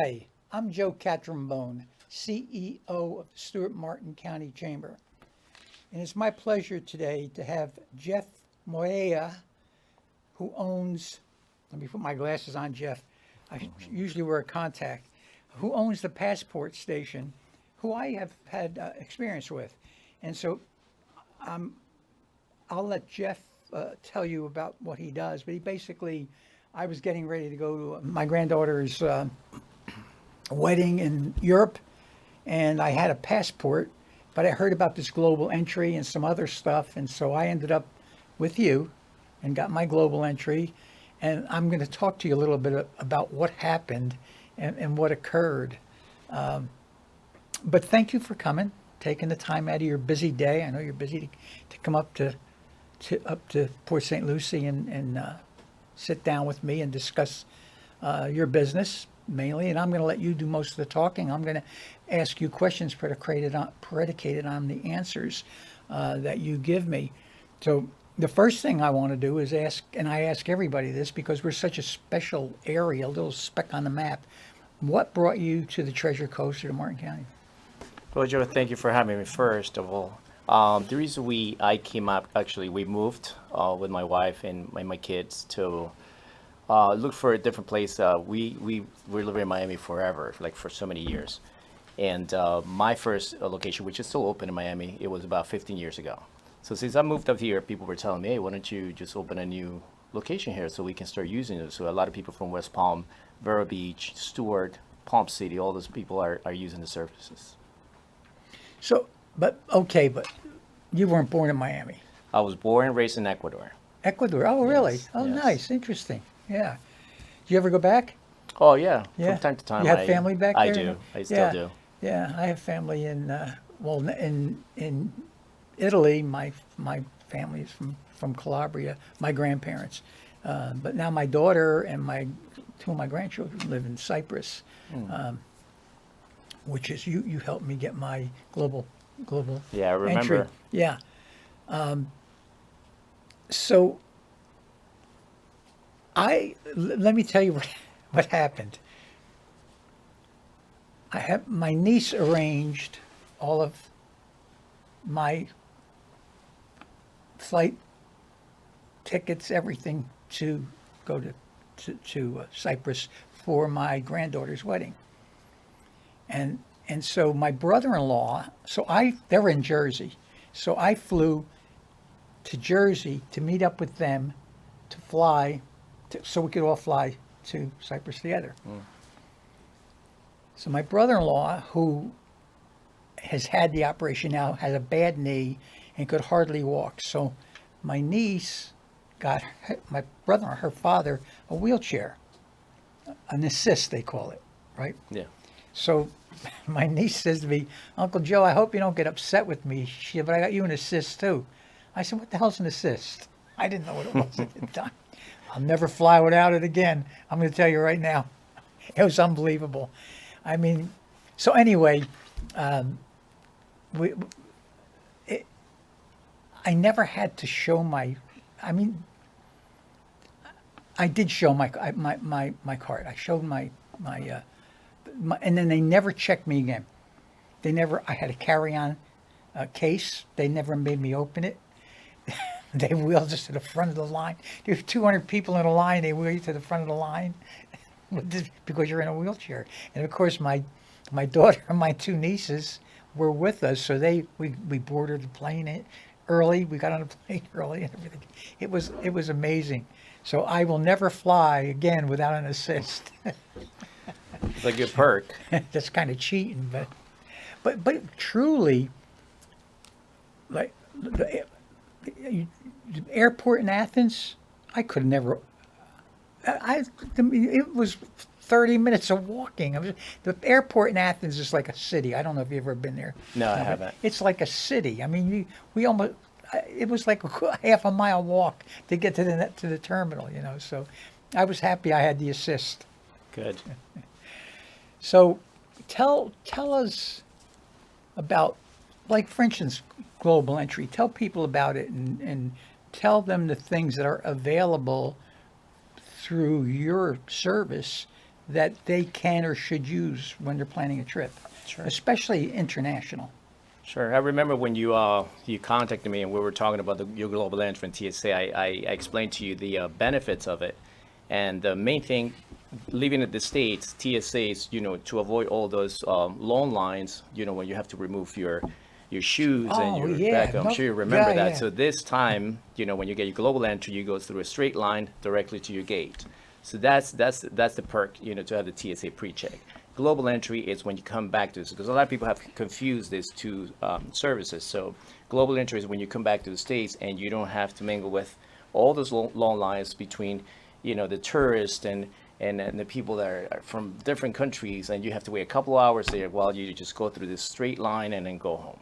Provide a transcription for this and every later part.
Hi, I'm Joe Catrambone, CEO of the Stewart Martin County Chamber. And it's my pleasure today to have Jeff Moreira, who owns, let me put my glasses on, Jeff. I usually wear a contact, who owns the Passport Station, who I have had experience with. And so I'll let Jeff tell you about what he does. But he basically, I was getting ready to go to my granddaughter's wedding in Europe, and I had a passport, but I heard about this global entry and some other stuff, and so I ended up with you and got my global entry. And I'm going to talk to you a little bit about what happened and what occurred. But thank you for coming, taking the time out of your busy day. I know you're busy to come up to Port St. Lucie and sit down with me and discuss your business mainly. And I'm going to let you do most of the talking. I'm going to ask you questions predicated on the answers that you give me. So the first thing I want to do is ask, and I ask everybody this because we're such a special area, a little speck on the map. What brought you to the Treasure Coast or to Martin County? Well, Joe, thank you for having me first of all. The reason I came up, actually, we moved with my wife and my kids to look for a different place. We're living in Miami forever, like for so many years. And my first location, which is still open in Miami, it was about 15 years ago. So since I moved up here, people were telling me, hey, why don't you just open a new location here so we can start using it? So a lot of people from West Palm, Vero Beach, Stewart, Palm City, all those people are using the services. So, but you weren't born in Miami. I was born and raised in Ecuador. Ecuador. Oh, really? Yes, Oh, yes. nice. Interesting. Yeah. Do you ever go back? Oh yeah, Yeah. from time to time. You have family back I there? do. I still Yeah. do. Yeah. I have family in, well, in Italy. My family is from Calabria, my grandparents. But now my daughter and two of my grandchildren live in Cyprus, which is, you helped me get my global Yeah, I entry. remember. Yeah. So let me tell you what happened. I have my niece arranged all of my flight tickets, everything to go to Cyprus for my granddaughter's wedding. And so my brother-in-law, they're in Jersey, so I flew to Jersey to meet up with them to fly, so we could all fly to Cyprus together. So my brother-in-law, who has had the operation now, has a bad knee and could hardly walk. So my niece got my brother, her father, a wheelchair, an assist they call it, right? Yeah. So my niece says to me, Uncle Joe, I hope you don't get upset with me. She said, but I got you an assist too. I said, what the hell's an assist? I didn't know what it was at the time. I'll never fly without it again. I'm going to tell you right now. It was unbelievable. I mean, so anyway, we, I never had to show I mean, I did show my card. I showed my, and then they never checked me again. I had a carry-on case. They never made me open it. They wheeled us to the front of the line. There were 200 people in a line. They wheeled you to the front of the line because you're in a wheelchair. And of course, my daughter and my two nieces were with us, so we boarded the plane early. We got on the plane early and everything. It was amazing. So I will never fly again without an assist. It's a good perk. That's kind of cheating, but truly, like the airport in Athens, I could never. It was 30 minutes of walking. The airport in Athens is like a city. I don't know if you've ever been there. No, I but haven't. It's like a city. I mean, we almost. It was like a half a mile walk to get to the terminal. So I was happy I had the assist. Good. So tell us about, like, for instance, global entry. Tell people about it and tell them the things that are available through your service that they can or should use when they're planning a trip, Sure. especially international? Sure. I remember when you contacted me and we were talking about your global entry in TSA. I explained to you the benefits of it, and the main thing, living in the States, TSAs, to avoid all those long lines. When you have to remove your shoes and Oh, your yeah. back. I'm No, sure you remember yeah, that. yeah. So this time, when you get your global entry, you go through a straight line directly to your gate. So that's the perk, to have the TSA pre-check. Global entry is when you come back to this, because a lot of people have confused these two services. So global entry is when you come back to the States and you don't have to mingle with all those long lines between, the tourists and the people that are from different countries, and you have to wait a couple of hours there while you just go through this straight line and then go home.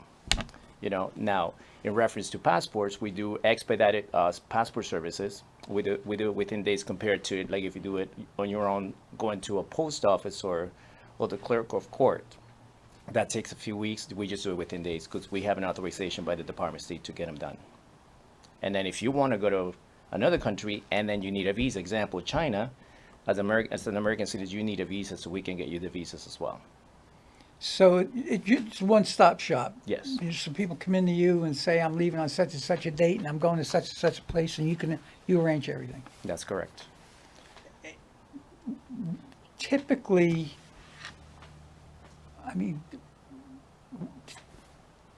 Now, in reference to passports, we do expedited passport services. We do it within days compared to, like, if you do it on your own, going to a post office or the clerk of court. That takes a few weeks. We just do it within days because we have an authorization by the Department of State to get them done. And then if you want to go to another country and then you need a visa, example, China, as an American citizen, you need a visa, so we can get you the visas as well. So it's one-stop shop. Yes. So people come into you and say, I'm leaving on such and such a date, and I'm going to such and such a place, and you arrange everything. That's correct. Typically,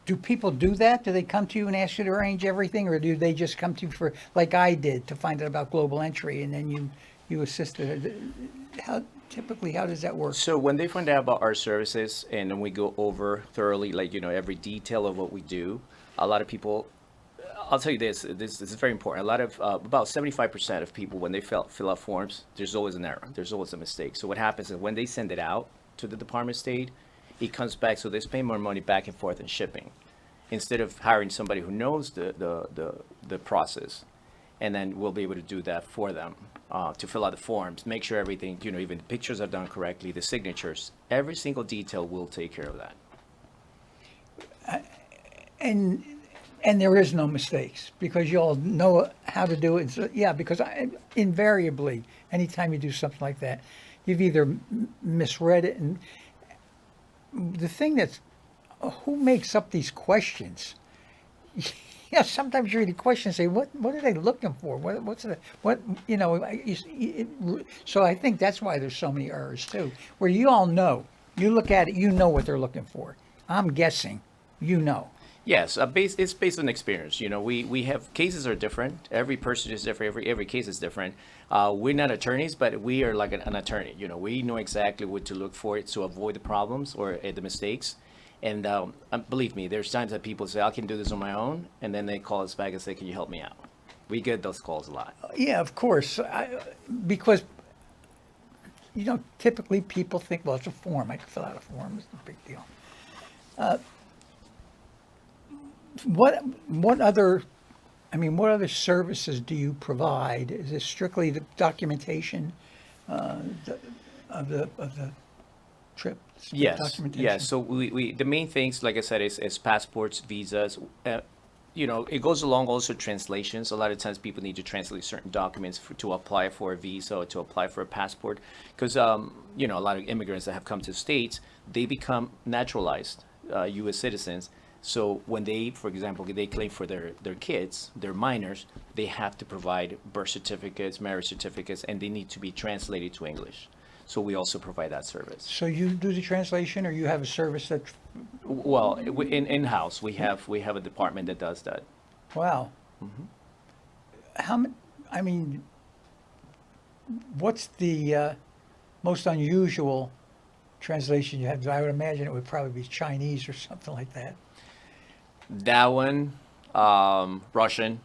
do people do that? Do they come to you and ask you to arrange everything, or do they just come to you for, like I did, to find out about global entry, and then you assisted? Typically, how does that work? So when they find out about our services and then we go over thoroughly, like, every detail of what we do, a lot of people, I'll tell you this is very important. A lot of, about 75% of people, when they fill out forms, there's always an error. There's always a mistake. So what happens is when they send it out to the Department of State, it comes back, so they spend more money back and forth in shipping instead of hiring somebody who knows the process, and then we'll be able to do that for them. To fill out the forms, make sure everything, even the pictures are done correctly, the signatures, every single detail will take care of that. And there is no mistakes because you all know how to do it. So, yeah, because invariably, anytime you do something like that, you've either misread it. And the thing that's, who makes up these questions? Yeah, sometimes you read the question and say, what are they looking for? So I think that's why there's so many errors too, where you all know, you look at it, you know what they're looking for. I'm guessing, Yes, it's based on experience. We have, cases are different. Every person is different. Every case is different. We're not attorneys, but we are like an attorney. We know exactly what to look for to avoid the problems or the mistakes. And believe me, there's times that people say, I can do this on my own, and then they call us back and say, can you help me out? We get those calls a lot. Yeah, of course, because typically people think, well, it's a form. I can fill out a form. It's no big deal. What other services do you provide? Is it strictly the documentation of the trip? Yes. Documentation? Yes. So we the main things, like I said, is passports, visas. It goes along also translations. A lot of times people need to translate certain documents to apply for a visa or to apply for a passport, because a lot of immigrants that have come to the States, they become naturalized U.S. citizens. So when they, for example, they claim for their kids, their minors, they have to provide birth certificates, marriage certificates, and they need to be translated to English. So we also provide that service. So you do the translation, or you have a service that? Well, in-house, we have a department that does that. Wow. What's the most unusual translation you have? I would imagine it would probably be Chinese or something like that. That one, Russian.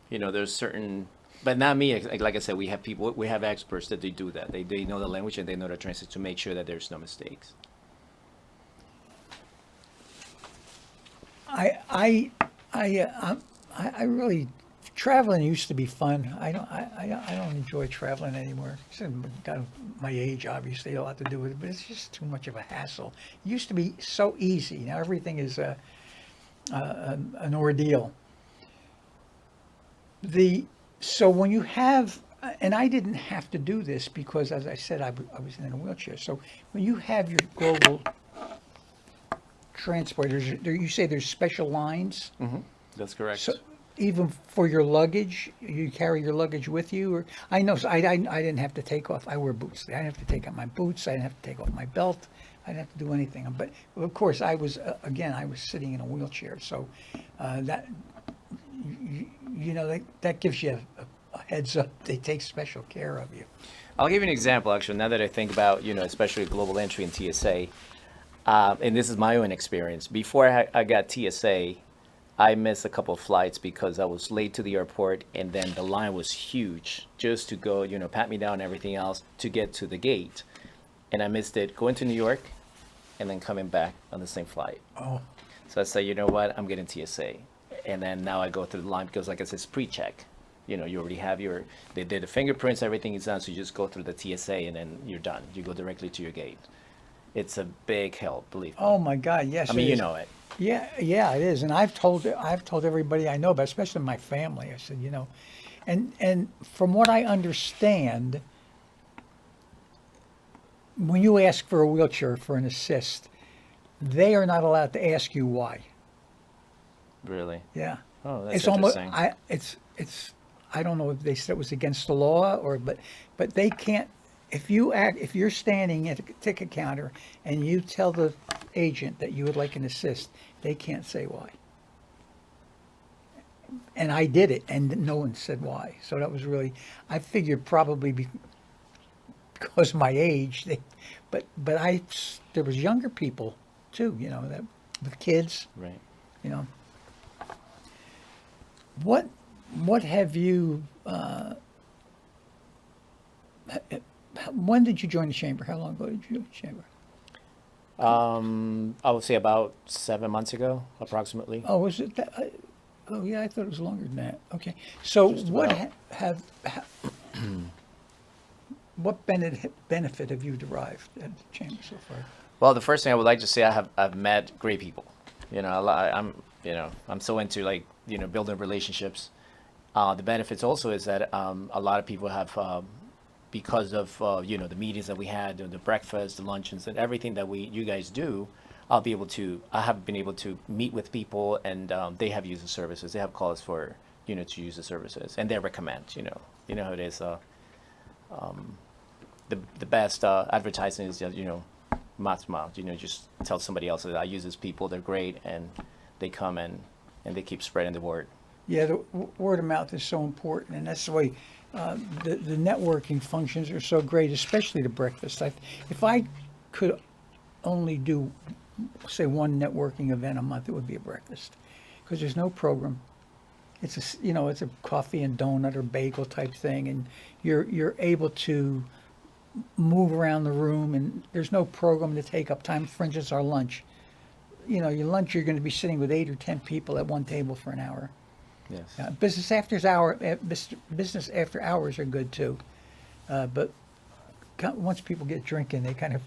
There's certain, but not me. Like I said, we have experts that they do that. They know the language and they know the translate to make sure that there's no mistakes. I really, traveling used to be fun. I don't enjoy traveling anymore. It's got my age, obviously, a lot to do with it, but it's just too much of a hassle. It used to be so easy. Now everything is an ordeal. So when you have and I didn't have to do this because, as I said, I was in a wheelchair. So when you have your global transporters, you say there's special lines. That's correct. So even for your luggage, you carry your luggage with you? Or I know so I didn't have to take off. I wear boots. I didn't have to take off my boots. I didn't have to take off my belt. I didn't have to do anything. But of course, I was again. I was sitting in a wheelchair, so that that gives you a heads up. They take special care of you. I'll give you an example, actually. Now that I think about, especially global entry and TSA, and this is my own experience. Before I got TSA, I missed a couple of flights because I was late to the airport, and then the line was huge just to go, pat me down and everything else to get to the gate. And I missed it going to New York and then coming back on the same flight. Oh, So I said, you know what, I'm getting TSA. And then now I go through the line because, like I said, it's pre-check. You already have they did the fingerprints, everything is done, so you just go through the TSA and then you're done. You go directly to your gate. It's a big help, believe me. oh my God! Yes, I mean, it you is. know it. Yeah, yeah, it is. And I've told everybody I know, but especially my family. I said, and from what I understand, when you ask for a wheelchair for an assist, they are not allowed to ask you why. Really? Yeah. Oh, that's It's almost interesting. it's I don't know if they said it was against the law but they can't if you're standing at a ticket counter and you tell the agent that you would like an assist, they can't say why. And I did it and no one said why. So that was really, I figured probably because of my age, but there was younger people too, that with kids, Right. you know. What have you? When did you join the chamber? How long ago did you join the chamber? I would say about 7 months ago, approximately. Oh, was it that? Oh, yeah, I thought it was longer than that. Okay, so Just what about. what benefit have you derived at the chamber so far? Well, the first thing I would like to say, I've met great people. I'm so into building relationships. The benefits also is that a lot of people have, because of the meetings that we had, the breakfast, the luncheons, and everything that you guys do. I have been able to meet with people, and they have used the services. They have calls for to use the services, and they recommend. You know how it is. The best advertising is just mouth to mouth. Just tell somebody else that I use these people. They're great, and they come and they keep spreading the word. Yeah, the word of mouth is so important, and that's the way the networking functions are so great, especially the breakfast. If I could only do, say, one networking event a month, it would be a breakfast, because there's no program. It's a coffee and donut or bagel type thing, and you're able to move around the room, and there's no program to take up time. For instance, our lunch. Your lunch, you're going to be sitting with 8 or 10 people at one table for an hour. Yes. Business after hours are good too, but once people get drinking, they kind of,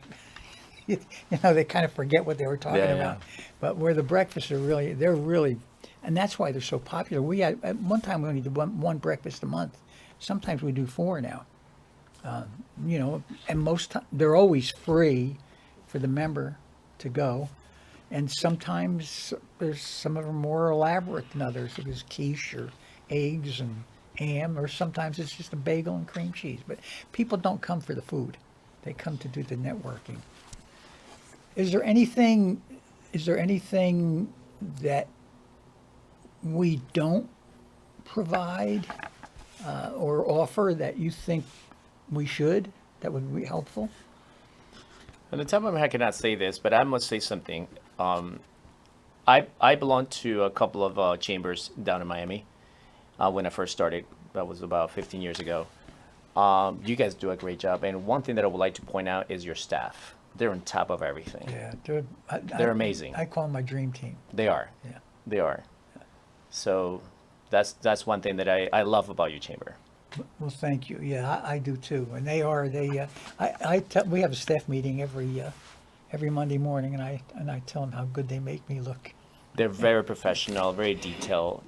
they kind of forget what they were talking Yeah, about. yeah. But where the breakfasts they're really, and that's why they're so popular. We had at one time we only did one breakfast a month. Sometimes we do 4 now. And most time they're always free for the member to go. And sometimes there's some of them more elaborate than others. There's quiche or eggs and ham, or sometimes it's just a bagel and cream cheese. But people don't come for the food; they come to do the networking. Is there anything that we don't provide or offer that you think we should? That would be helpful. On the top of my head, I cannot say this, but I must say something. I belong to a couple of chambers down in Miami when I first started. That was about 15 years ago. You guys do a great job. And one thing that I would like to point out is your staff. They're on top of everything. Yeah, They're amazing. I call them my dream team. They are. Yeah. They are. So that's one thing that I love about your chamber. Well, thank you. Yeah, I do too. And we have a staff meeting every Monday morning, and I tell them how good they make me look. They're very professional, very detailed,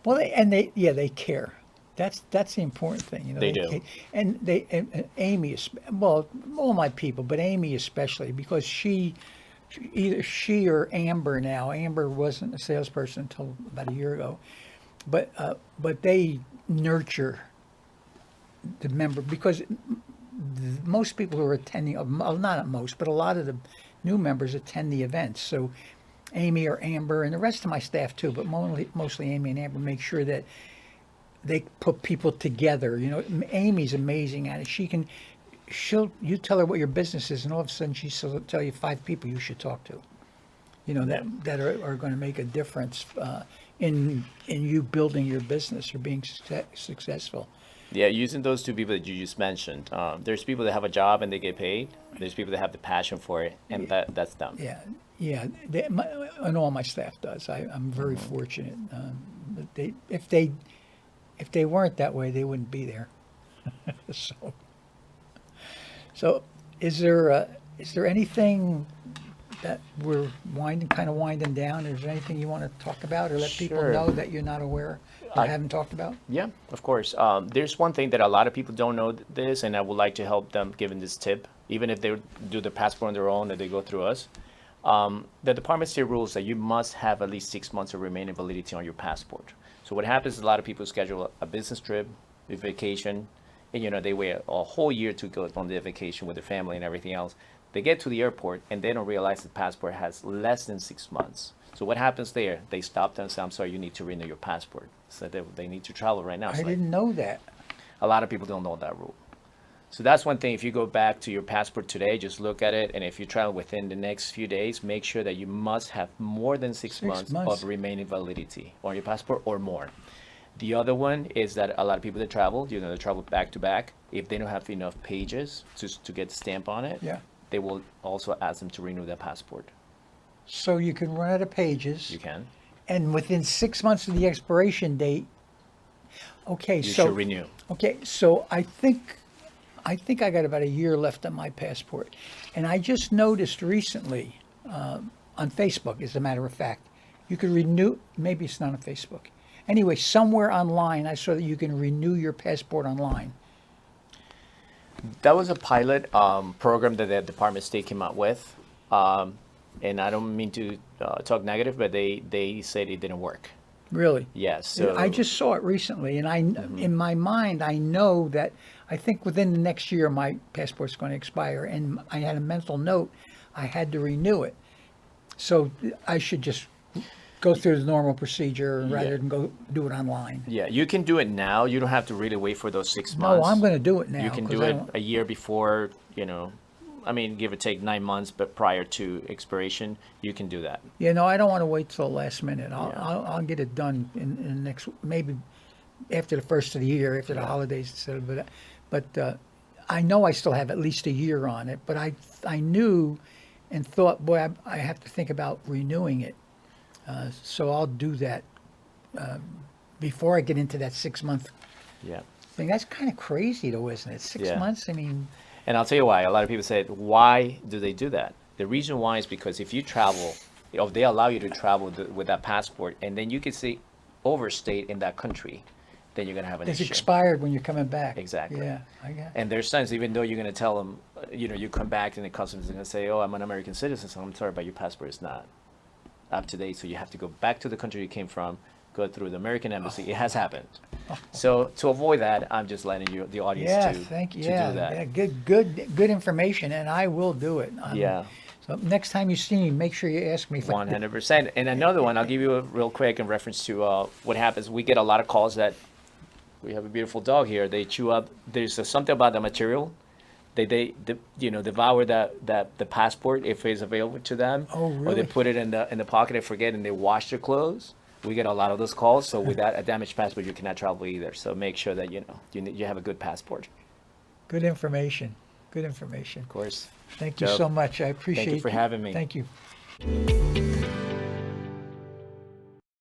Well, they care. That's the important thing, you know. They do. And Amy, well, all my people, but Amy especially, because either she or Amber now. Amber wasn't a salesperson until about a year ago, but they nurture the member, because most people who are attending, not most, but a lot of the new members attend the events. So Amy or Amber and the rest of my staff too, but mostly Amy and Amber make sure that they put people together. You know, Amy's amazing at it. You tell her what your business is, and all of a sudden she'll tell you 5 people you should talk to. You know, that are going to make a difference in you building your business or being successful. Yeah, using those 2 people that you just mentioned. There's people that have a job and they get paid. There's people that have the passion for it, and that's them. Yeah, yeah, and all my staff does. I'm very fortunate. But if they weren't that way, they wouldn't be there. So, is there anything that we're kind of winding down? Is there anything you want to talk about or let people Sure. know that you're not aware or haven't talked about? Yeah, of course. There's one thing that a lot of people don't know this, and I would like to help them given this tip, even if they do the passport on their own or they go through us. The Department of State rules that you must have at least 6 months of remaining validity on your passport. So what happens is a lot of people schedule a business trip, a vacation, and you know they wait a whole year to go on the vacation with their family and everything else. They get to the airport and they don't realize the passport has less than 6 months. So what happens there? They stop them and say, "I'm sorry, you need to renew your passport." So they need to travel right now. I didn't know that. A lot of people don't know that rule. So that's one thing. If you go back to your passport today, just look at it. And if you travel within the next few days, make sure that you must have more than 6 months of remaining validity on your passport or more. The other one is that a lot of people that travel, you know, they travel back to back. If they don't have enough pages to get the stamp on it, Yeah. they will also ask them to renew their passport. So you can run out of pages. You can. And within 6 months of the expiration date, okay, You so should renew. okay, so I think I got about a year left on my passport, and I just noticed recently on Facebook, as a matter of fact, you could renew. Maybe it's not on Facebook. Anyway, somewhere online, I saw that you can renew your passport online. That was a pilot program that the Department of State came up with. And I don't mean to talk negative, but they said it didn't work. Really? Yes. So I just saw it recently, and in my mind, I know that I think within the next year my passport's going to expire, and I had a mental note I had to renew it. So I should just go through the normal procedure rather than go do it online. yeah, you can do it now. You don't have to really wait for those 6 months. No, I'm going to do it now. You can 'cause do I it don't- a year before, you know, I mean, give or take 9 months, but prior to expiration, you can do that. Yeah, no, I don't want to wait till the last minute. Yeah. I'll get it done in the next, maybe after the first of the year, after the holidays, but I know I still have at least a year on it. But I knew and thought, boy, I have to think about renewing it. So I'll do that before I get into that 6 month Yeah. thing. That's kind of crazy, though, isn't it? 6 Yeah. months. I mean, And I'll tell you why. A lot of people said, why do they do that? The reason why is because if you travel, if they allow you to travel with that passport, and then you can say overstayed in that country, then you're going to have an it's issue. expired when you're coming back. Exactly. Yeah, I got. And there's times, even though you're going to tell them, you know, you come back and the customs is going to say, oh, I'm an American citizen, so I'm sorry, but your passport is not up to date. So you have to go back to the country you came from, go through the American embassy. It has happened. So to avoid that, I'm just letting you, the audience, Yeah, to thank you. do Yeah, that. yeah, good information, and I will do it. Yeah. So next time you see me, make sure you ask me. 100%. And another one, I'll give you a real quick in reference to what happens. We get a lot of calls that we have a beautiful dog here. They chew up. There's something about the material. They you know, devour the passport if it's available to them. Oh, Or they really? put it in the pocket and forget, and they wash their clothes. We get a lot of those calls. So with that, a damaged passport, you cannot travel either. So make sure that you have a good passport. Good information. Good information. Of course. Thank you Joe, so much. I appreciate for having me. Thank you.